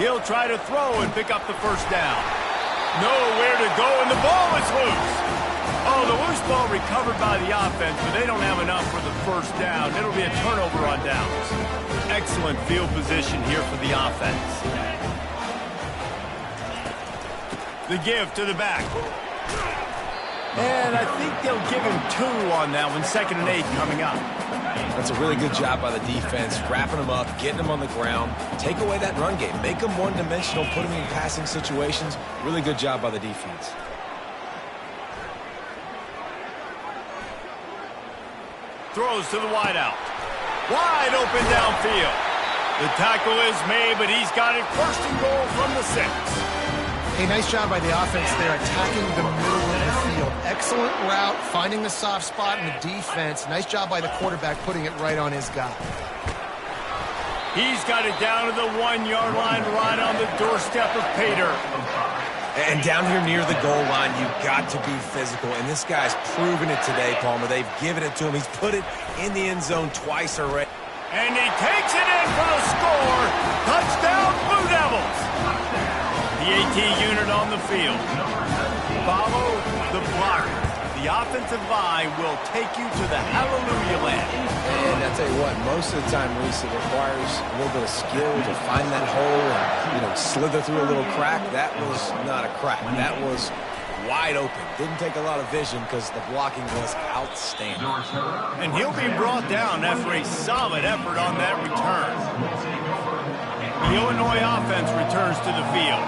He'll try to throw and pick up the first down. Nowhere to go, and the ball is loose. Oh, the loose ball recovered by the offense, but they don't have enough for the first down. It'll be a turnover on downs. Excellent field position here for the offense. The give to the back. And I think they'll give him 2 on that one. 2nd and 8 coming up. That's a really good job by the defense, wrapping them up, getting them on the ground. Take away that run game. Make them one-dimensional, put them in passing situations. Really good job by the defense. Throws to the wideout. Wide open downfield. The tackle is made, but he's got it 1st and goal from the 6. Hey, nice job by the offense there, attacking the middle of the field. Excellent route, finding the soft spot in the defense. Nice job by the quarterback putting it right on his guy. He's got it down to the 1-yard line, right on the doorstep of Pater. And down here near the goal line, you've got to be physical. And this guy's proven it today, Palmer. They've given it to him. He's put it in the end zone twice already. And he takes it in for the score. Touchdown, Blue Devils. The AT unit on the field. Follow the blocker. The offensive line will take you to the hallelujah land. And I tell you what, most of the time, Reese, it requires a little bit of skill to find that hole and, slither through a little crack. That was not a crack. That was wide open. Didn't take a lot of vision because the blocking was outstanding. And he'll be brought down after a solid effort on that return. The Illinois offense returns to the field.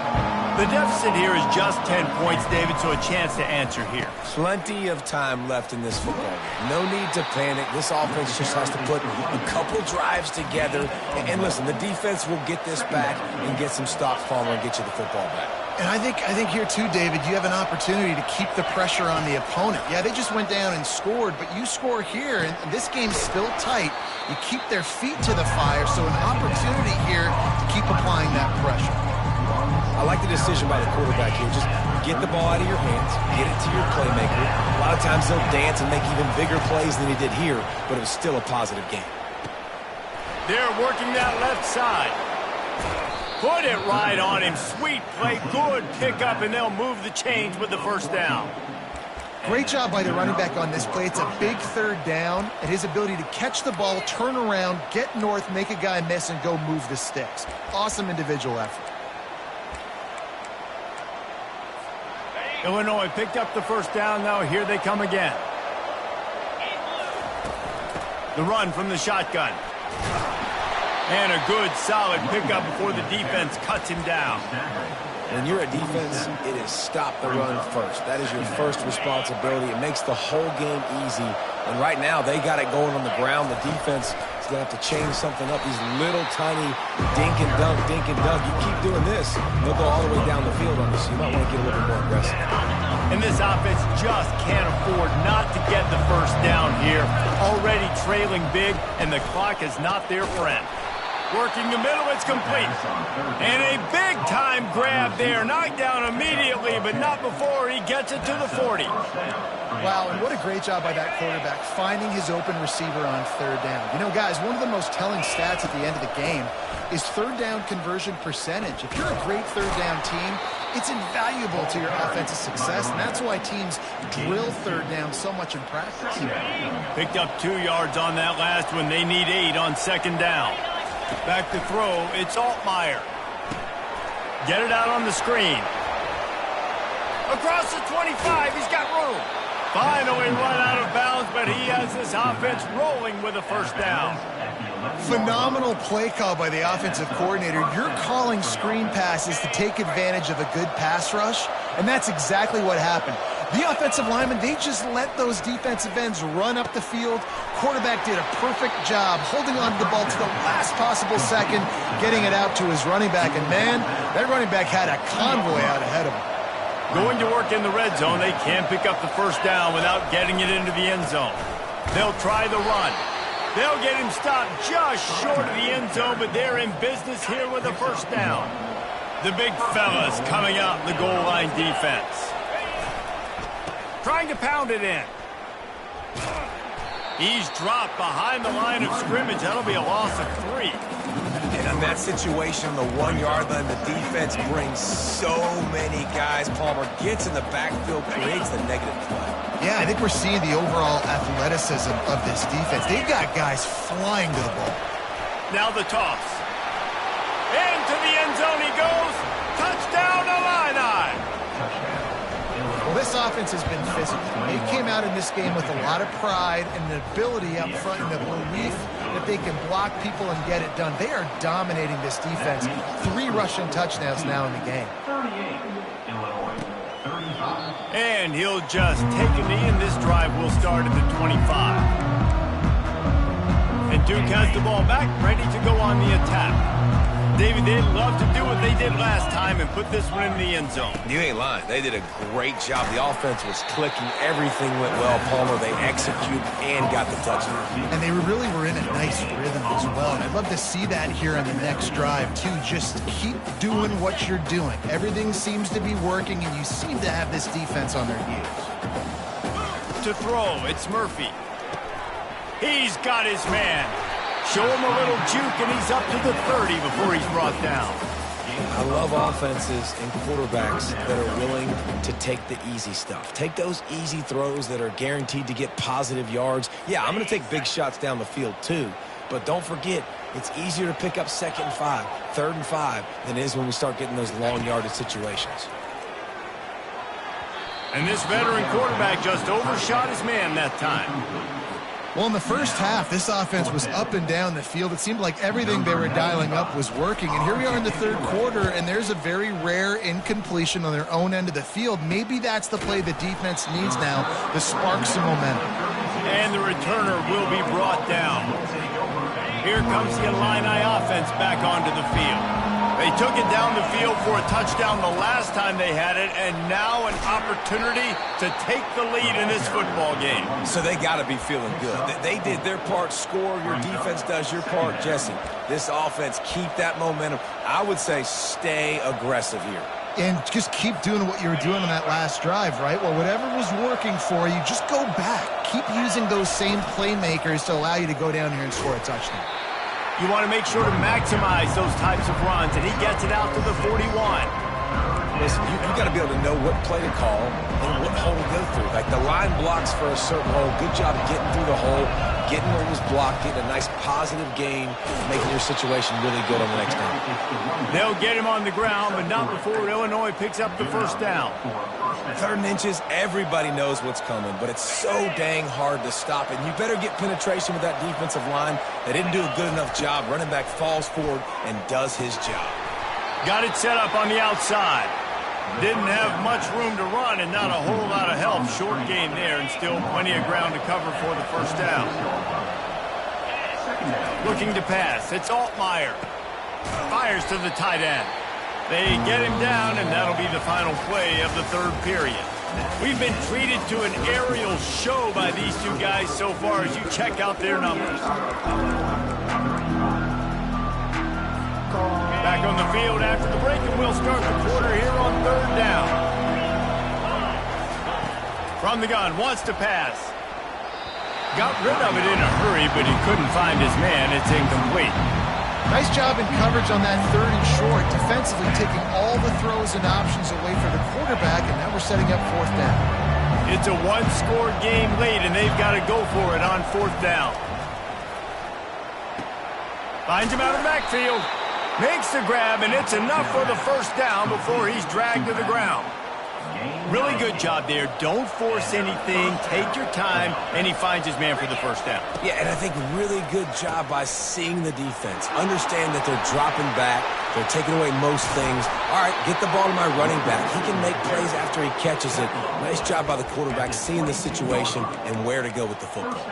The deficit here is just 10 points, David, so a chance to answer here. Plenty of time left in this football game. No need to panic. This offense just has to put a couple drives together. And listen, the defense will get this back and get some stops, Palmer, and get you the football back. And I think here too, David, you have an opportunity to keep the pressure on the opponent. Yeah, they just went down and scored, but you score here, and this game's still tight. You keep their feet to the fire, so an opportunity here to keep applying that pressure. I like the decision by the quarterback here. Just get the ball out of your hands, get it to your playmaker. A lot of times they'll dance and make even bigger plays than he did here, but it was still a positive game. They're working that left side. Put it right on him. Sweet play, good pickup, and they'll move the chains with the first down. Great job by the running back on this play. It's a big third down, and his ability to catch the ball, turn around, get north, make a guy miss, and go move the sticks. Awesome individual effort. Illinois picked up the first down. Now here they come again. The run from the shotgun. And a good, solid pickup before the defense cuts him down. When you're a defense, it is stop the run first. That is your first responsibility. It makes the whole game easy. And right now, they got it going on the ground. The defense is going to have to change something up. These little tiny dink and dunk, dink and dunk. You keep doing this, they'll go all the way down the field on you. So you might want to get a little bit more aggressive. And this offense just can't afford not to get the first down here. Already trailing big, and the clock is not their friend. Working the middle, it's complete. And a big-time grab there. Knocked down immediately, but not before he gets it to the 40. Wow, and what a great job by that quarterback, finding his open receiver on third down. You know, guys, one of the most telling stats at the end of the game is third down conversion percentage. If you're a great third down team, it's invaluable to your offensive success, and that's why teams drill third down so much in practice. Picked up 2 yards on that last one. They need 8 on second down. Back to throw, it's Altmaier. Get it out on the screen. Across the 25, he's got room. Finally run out of bounds, but he has this offense rolling with a first down. Phenomenal play call by the offensive coordinator. You're calling screen passes to take advantage of a good pass rush, and that's exactly what happened. The offensive linemen, they just let those defensive ends run up the field. Quarterback did a perfect job holding on to the ball to the last possible second, getting it out to his running back. And, man, that running back had a convoy out ahead of him. Going to work in the red zone, they can't pick up the first down without getting it into the end zone. They'll try the run. They'll get him stopped just short of the end zone, but they're in business here with a first down. The big fellas coming out in the goal line defense. Trying to pound it in. He's dropped behind the line of scrimmage. That'll be a loss of 3. And in that situation, the 1 yard line, the defense brings so many guys. Palmer gets in the backfield, creates the negative play. Yeah, I think we're seeing the overall athleticism of this defense. They've got guys flying to the ball. Now the toss. Into the end zone he goes. Touchdown, Illini. Well, this offense has been physical. They came out in this game with a lot of pride and an ability up front and the belief that they can block people and get it done. They are dominating this defense. 3 rushing touchdowns now in the game. 38, Illinois, 35. And he'll just take a knee, and this drive will start at the 25. And Duke has the ball back, ready to go on the attack. David, they'd love to do what they did last time and put this one in the end zone. You ain't lying. They did a great job. The offense was clicking. Everything went well. Palmer, they executed and got the touchdown. And they really were in a nice rhythm as well. And I'd love to see that here on the next drive, too. Just keep doing what you're doing. Everything seems to be working, and you seem to have this defense on their heels. To throw, it's Murphy. He's got his man. Show him a little juke, and he's up to the 30 before he's brought down. I love offenses and quarterbacks that are willing to take the easy stuff. Take those easy throws that are guaranteed to get positive yards. Yeah, I'm going to take big shots down the field too, but don't forget, it's easier to pick up 2nd and 5, 3rd and 5 than it is when we start getting those long yardage situations. And this veteran quarterback just overshot his man that time. Well, in the first half, this offense was up and down the field. It seemed like everything they were dialing up was working. And here we are in the third quarter, and there's a very rare incompletion on their own end of the field. Maybe that's the play the defense needs now to spark some momentum. And the returner will be brought down. Here comes the Illini offense back onto the field. They took it down the field for a touchdown the last time they had it, and now an opportunity to take the lead in this football game. So they got to be feeling good. They did their part, score. Your defense does your part, Jesse. This offense, keep that momentum. I would say stay aggressive here. And just keep doing what you were doing on that last drive, right? Well, whatever was working for you, just go back. Keep using those same playmakers to allow you to go down here and score a touchdown. You want to make sure to maximize those types of runs, and he gets it out to the 41. Listen, you got to be able to know what play to call and what hole to go through. Like the line blocks for a certain hole. Good job getting through the hole, getting where it was blocked, getting a nice positive gain, making your situation really good on the next down. They'll get him on the ground, but not before Illinois picks up the first down. 3rd and inches, everybody knows what's coming, but it's so dang hard to stop it. And you better get penetration with that defensive line. They didn't do a good enough job. Running back falls forward and does his job. Got it set up on the outside. Didn't have much room to run and not a whole lot of help. Short gain there and still plenty of ground to cover for the first down. Looking to pass. It's Altmaier. Fires to the tight end. They get him down, and that'll be the final play of the third period. We've been treated to an aerial show by these two guys so far as you check out their numbers. Back on the field after the break, and we'll start the quarter here on 3rd down. From the gun, wants to pass. Got rid of it in a hurry, but he couldn't find his man. It's incomplete. Nice job in coverage on that 3rd and short, defensively taking all the throws and options away from the quarterback, and now we're setting up 4th down. It's a one-score game late, and they've got to go for it on 4th down. Finds him out of the backfield. Makes the grab, and it's enough for the first down before he's dragged to the ground. Really good job there. Don't force anything. Take your time, and he finds his man for the first down. Yeah, and I think really good job by seeing the defense. Understand that they're dropping back. They're taking away most things. All right, get the ball to my running back. He can make plays after he catches it. Nice job by the quarterback seeing the situation and where to go with the football.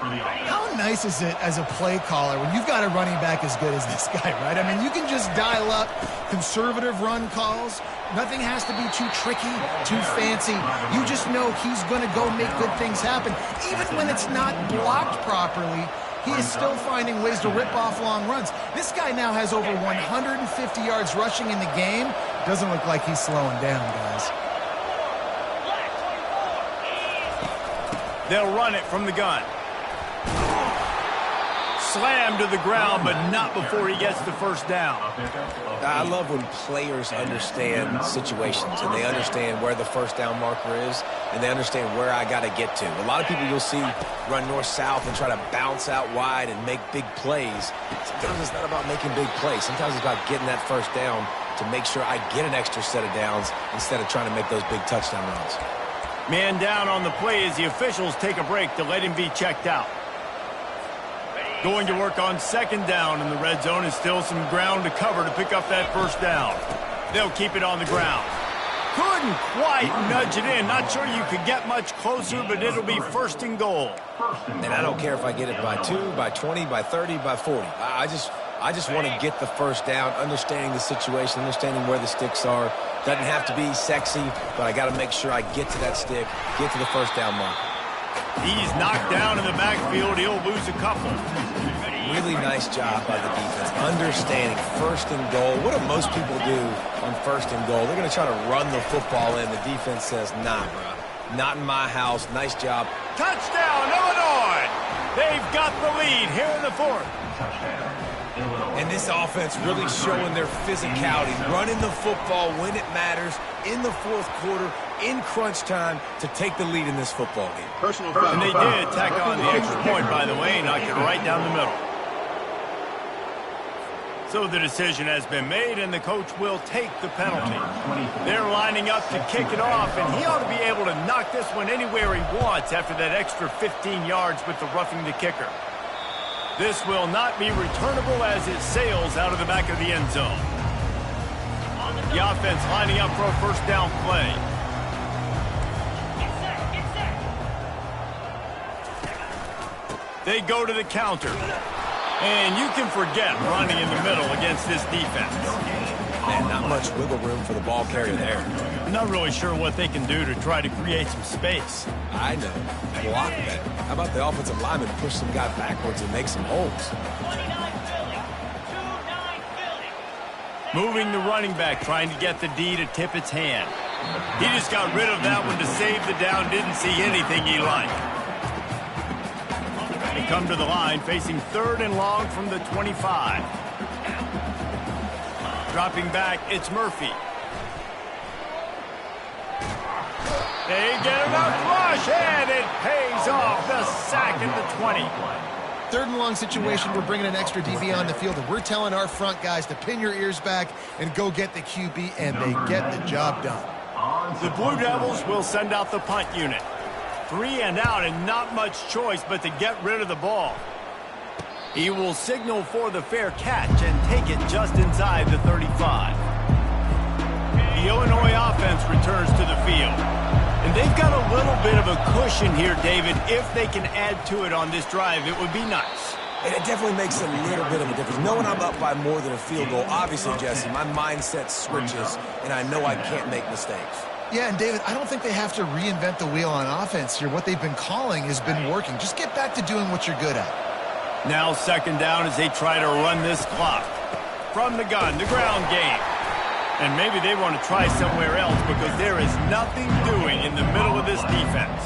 How nice is it as a play caller when you've got a running back as good as this guy, right? I mean, you can just dial up conservative run calls. Nothing has to be too tricky, too fancy. You just know he's going to go make good things happen. Even when it's not blocked properly, he is still finding ways to rip off long runs. This guy now has over 150 yards rushing in the game. Doesn't look like he's slowing down, guys. They'll run it from the gun. Slammed to the ground, but not before he gets the first down. I love when players understand situations and they understand where the first down marker is and they understand where I got to get to. A lot of people you'll see run north-south and try to bounce out wide and make big plays. Sometimes it's not about making big plays. Sometimes it's about getting that first down to make sure I get an extra set of downs instead of trying to make those big touchdown runs. Man down on the play as the officials take a break to let him be checked out. Going to work on 2nd down in the red zone, and still some ground to cover to pick up that first down. They'll keep it on the ground. Couldn't quite nudge it in. Not sure you could get much closer, but it'll be 1st and goal. And I don't care if I get it by 2, by 20, by 30, by 40. I just want to get the first down, understanding the situation, understanding where the sticks are. Doesn't have to be sexy, but I got to make sure I get to that stick, get to the first down mark. He's knocked down in the backfield. He'll lose a couple. Really nice job by the defense. Understanding 1st and goal. What do most people do on 1st and goal? They're going to try to run the football in. The defense says, nah, bro. Not in my house. Nice job. Touchdown, Illinois! They've got the lead here in the 4th. And this offense really showing their physicality, running the football when it matters, in the 4th quarter, in crunch time, to take the lead in this football game. Personal foul. And they did tack on the extra point, by the way, knocked it right down the middle. So the decision has been made, and the coach will take the penalty. They're lining up to kick it off, and he ought to be able to knock this one anywhere he wants after that extra 15 yards with the roughing the kicker. This will not be returnable as it sails out of the back of the end zone. The offense lining up for a first down play. They go to the counter. And you can forget running in the middle against this defense. Man, not much wiggle room for the ball carrier there. I'm not really sure what they can do to try to create some space. I know. Block better. How about the offensive lineman push some guy backwards and make some holes? Moving the running back, trying to get the D to tip its hand. He just got rid of that one to save the down. Didn't see anything he liked. They come to the line, facing 3rd and long from the 25. Dropping back, it's Murphy. They get him out rush, and it pays off. The sack at the 20. 3rd and long situation, we're bringing an extra DB on the field, and we're telling our front guys to pin your ears back and go get the QB, and they get the job done. The Blue Devils will send out the punt unit. 3 and out, and not much choice but to get rid of the ball. He will signal for the fair catch and take it just inside the 35. The Illinois offense returns to the field. And they've got a little bit of a cushion here, David. If they can add to it on this drive, it would be nice. And it definitely makes a little bit of a difference. Knowing I'm up by more than a field goal, obviously, Jesse, my mindset switches, and I know I can't make mistakes. Yeah, and David, I don't think they have to reinvent the wheel on offense here. What they've been calling has been working. Just get back to doing what you're good at. Now 2nd down as they try to run this clock. From the gun, the ground game. And maybe they want to try somewhere else because there is nothing doing in the middle of this defense.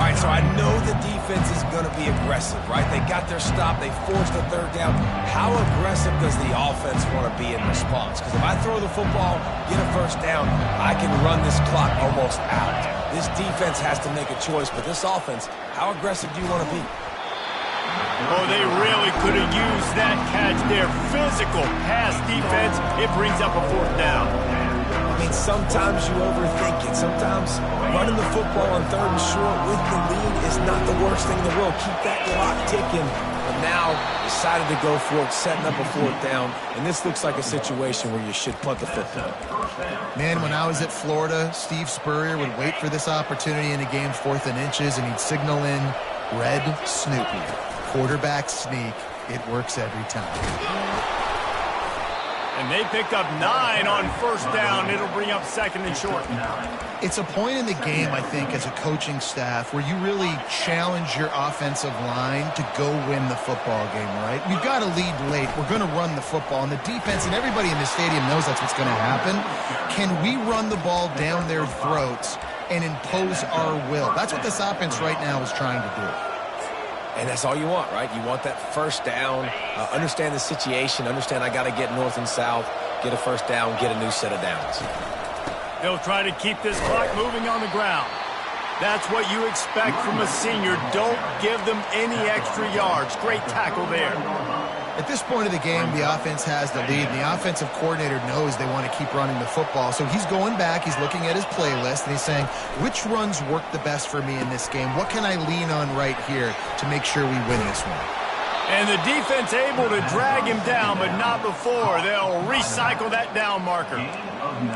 All right, so I know the defense is going to be aggressive, right? They got their stop. They forced a 3rd down. How aggressive does the offense want to be in response? Because if I throw the football, get a 1st down, I can run this clock almost out. This defense has to make a choice, but this offense, how aggressive do you want to be? Oh, they really could have used that catch there. Physical pass defense. It brings up a 4th down. I mean, sometimes you overthink it. Sometimes running the football on 3rd and short with the lead is not the worst thing in the world. Keep that clock ticking. But now decided to go for it, setting up a 4th down. And this looks like a situation where you should punt the football. Man, when I was at Florida, Steve Spurrier would wait for this opportunity in a game 4th and inches, and he'd signal in Red Snoopy. Quarterback sneak. It works every time. And they picked up 9 on 1st down. It'll bring up 2nd and short. It's a point in the game, I think, as a coaching staff where you really challenge your offensive line to go win the football game, right? We've got to lead late. We're going to run the football. And the defense and everybody in the stadium knows that's what's going to happen. Can we run the ball down their throats and impose our will? That's what this offense right now is trying to do. And that's all you want, right? You want that 1st down, understand the situation, understand I got to get north and south, get a 1st down, get a new set of downs. They'll try to keep this clock moving on the ground. That's what you expect from a senior. Don't give them any extra yards. Great tackle there. At this point of the game, the offense has the lead, and the offensive coordinator knows they want to keep running the football. So he's going back, he's looking at his playlist, and he's saying, which runs work the best for me in this game? What can I lean on right here to make sure we win this one? And the defense able to drag him down, but not before. They'll recycle that down marker.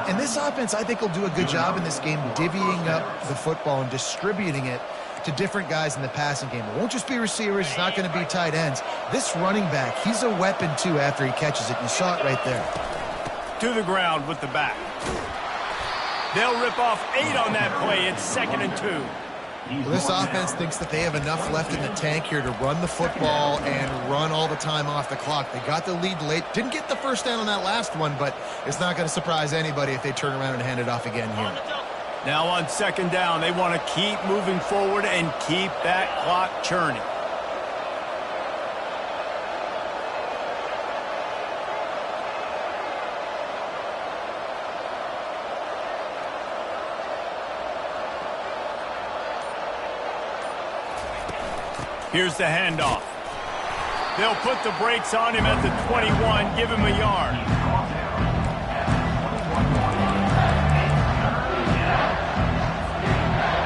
And this offense, I think, will do a good job in this game divvying up the football and distributing it to different guys in the passing game. It won't just be receivers. It's not going to be tight ends. This running back, he's a weapon, too, after he catches it. You saw it right there. To the ground with the back. They'll rip off 8 on that play. It's 2nd and 2. Well, this offense thinks that they have enough left in the tank here to run the football and run all the time off the clock. They got the lead late. Didn't get the 1st down on that last one, but it's not going to surprise anybody if they turn around and hand it off again here. Now on 2nd down, they want to keep moving forward and keep that clock churning. Here's the handoff. They'll put the brakes on him at the 21, give him a yard.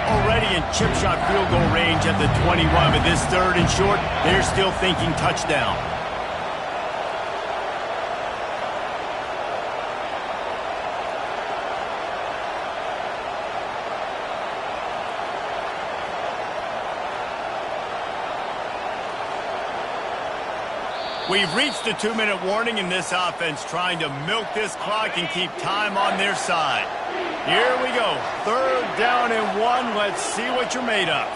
Already in chip shot field goal range at the 21, but this third and short, they're still thinking touchdown. We've reached the 2-minute warning in this offense, trying to milk this clock and keep time on their side. Here we go. 3rd down and 1. Let's see what you're made of.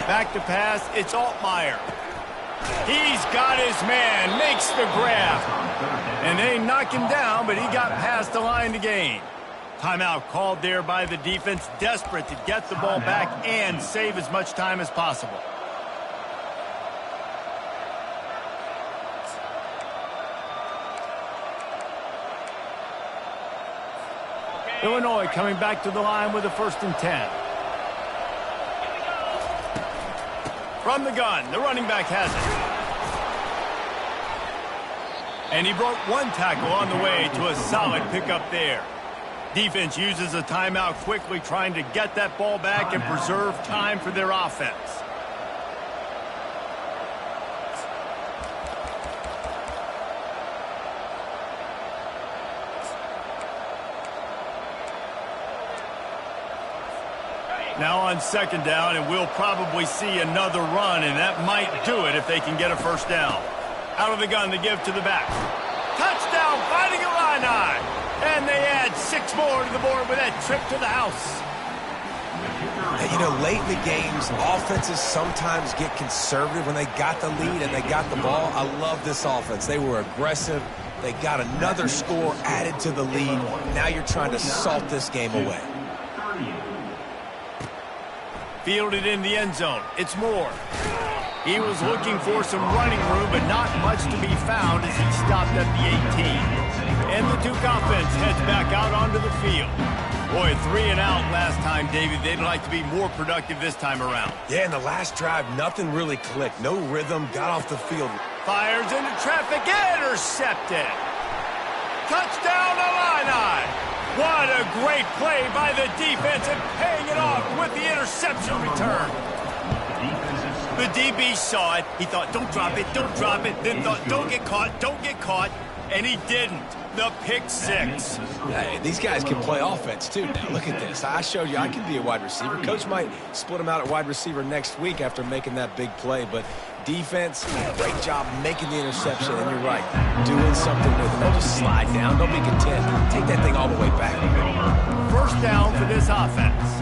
Back to pass. It's Altmaier. He's got his man. Makes the grab. And they knock him down, but he got past the line to gain. Timeout called there by the defense, desperate to get the ball back and save as much time as possible. Illinois coming back to the line with a 1st and 10. From the gun, the running back has it. And he broke 1 tackle on the way to a solid pickup there. Defense uses a timeout quickly, trying to get that ball back and preserve time for their offense. Now on 2nd down, and we'll probably see another run, and that might do it if they can get a 1st down. Out of the gun, they give to the back. Touchdown, Fighting Illini! And they add 6 more to the board with that trip to the house. And, you know, late in the games, offenses sometimes get conservative when they got the lead and they got the ball. I love this offense. They were aggressive. They got another score added to the lead. Now you're trying to salt this game away. Fielded in the end zone. It's Moore. He was looking for some running room, but not much to be found as he stopped at the 18. And the Duke offense heads back out onto the field. Boy, 3 and out last time, David. They'd like to be more productive this time around. Yeah, in the last drive, nothing really clicked. No rhythm, got off the field. Fires into traffic, intercepted. Touchdown, Illini! What a great play by the defense and paying it off with the interception return. The DB saw it. He thought, don't drop it, don't drop it. Then thought, don't get caught. And he didn't. The pick 6. Hey, these guys can play offense, too. Now, look at this. I showed you I can be a wide receiver. Coach might split him out at wide receiver next week after making that big play. But defense, great job making the interception. And you're right, doing something with it. Don't just slide down. Don't be content. Take that thing all the way back. 1st down for this offense.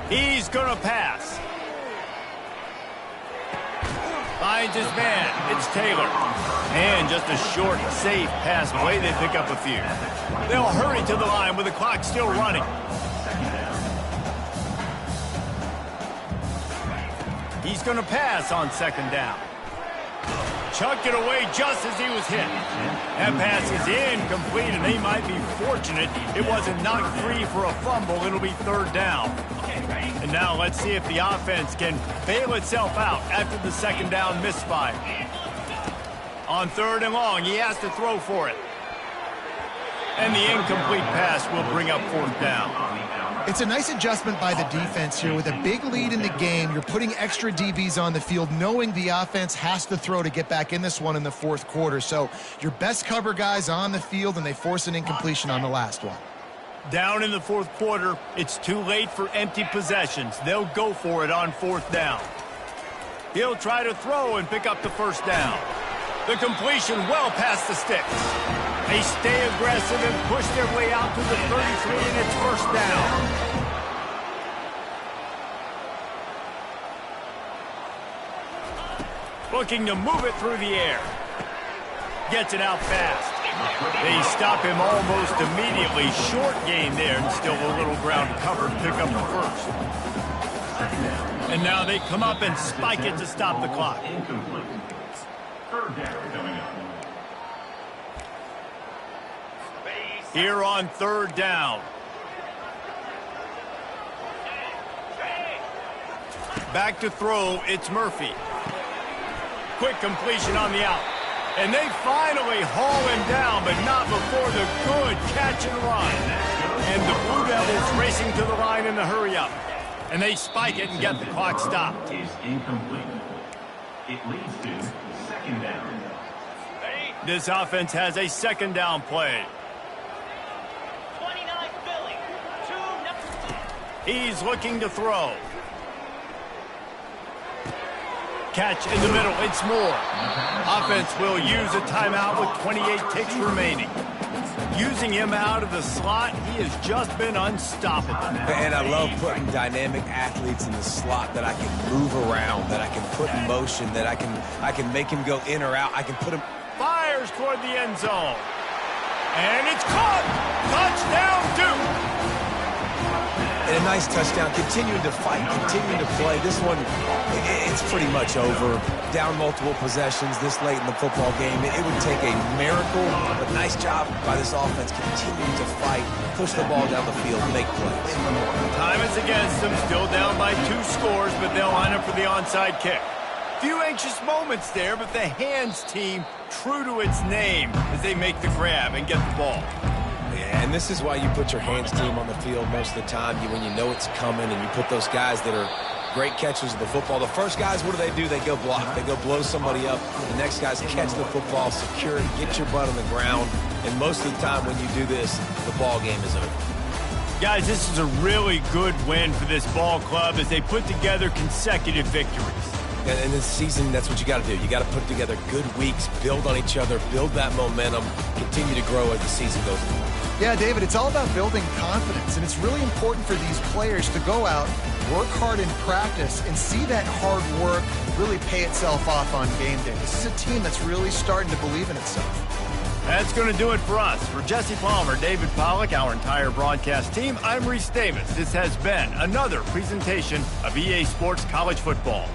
He's going to pass. Finds his man. It's Taylor. And just a short, safe pass play. They pick up a few. They'll hurry to the line with the clock still running. He's going to pass on 2nd down. Chucked it away just as he was hit. That pass is incomplete, and they might be fortunate it wasn't knocked free for a fumble. It'll be 3rd down. And now let's see if the offense can bail itself out after the 2nd down misfire. On 3rd and long, he has to throw for it. And the incomplete pass will bring up 4th down. It's a nice adjustment by the defense here. With a big lead in the game, you're putting extra DBs on the field, knowing the offense has to throw to get back in this one in the 4th quarter. So your best cover guys on the field, and they force an incompletion on the last one. Down in the 4th quarter, it's too late for empty possessions. They'll go for it on 4th down. He'll try to throw and pick up the 1st down. The completion well past the sticks. They stay aggressive and push their way out to the 33, and it's 1st down. Looking to move it through the air. Gets it out fast. They stop him almost immediately. Short gain there, and still a little ground covered. Pick up the 1st. And now they come up and spike it to stop the clock. Incomplete. 3rd down coming up. Here on 3rd down. Back to throw, it's Murphy. Quick completion on the out. And they finally haul him down, but not before the good catch and run. And the Blue Devils racing to the line in the hurry-up. And they spike it and get the clock stopped. Is incomplete. It leads to second down. This offense has a second down play. 29 Philly. 2 He's looking to throw. Catch in the middle. It's Moore. Offense will use a timeout with 28 ticks remaining. Using him out of the slot, he has just been unstoppable. And I love putting dynamic athletes in the slot that I can move around, that I can put in motion, that I can make him go in or out. I can put him... Fires toward the end zone. And it's caught. Touchdown, Duke. And a nice touchdown. Continuing to fight, continuing to play. This one, it's pretty much over. Down multiple possessions this late in the football game. It would take a miracle, but nice job by this offense continuing to fight, push the ball down the field, make plays. Time is against them. Still down by 2 scores, but they'll line up for the onside kick. Few anxious moments there, but the hands team true to its name as they make the grab and get the ball. Yeah, and this is why you put your hands team on the field most of the time. When you know it's coming and you put those guys that are great catchers of the football. The first guys, what do? They go block. They go blow somebody up. The next guys catch the football, secure it, get your butt on the ground. And most of the time when you do this, the ball game is over. Guys, this is a really good win for this ball club as they put together consecutive victories. And in this season, that's what you got to do. You got to put together good weeks, build on each other, build that momentum, continue to grow as the season goes on. Yeah, David, it's all about building confidence, and it's really important for these players to go out, work hard in practice, and see that hard work really pay itself off on game day. This is a team that's really starting to believe in itself. That's going to do it for us. For Jesse Palmer, David Pollack, our entire broadcast team, I'm Reese Davis. This has been another presentation of EA Sports College Football.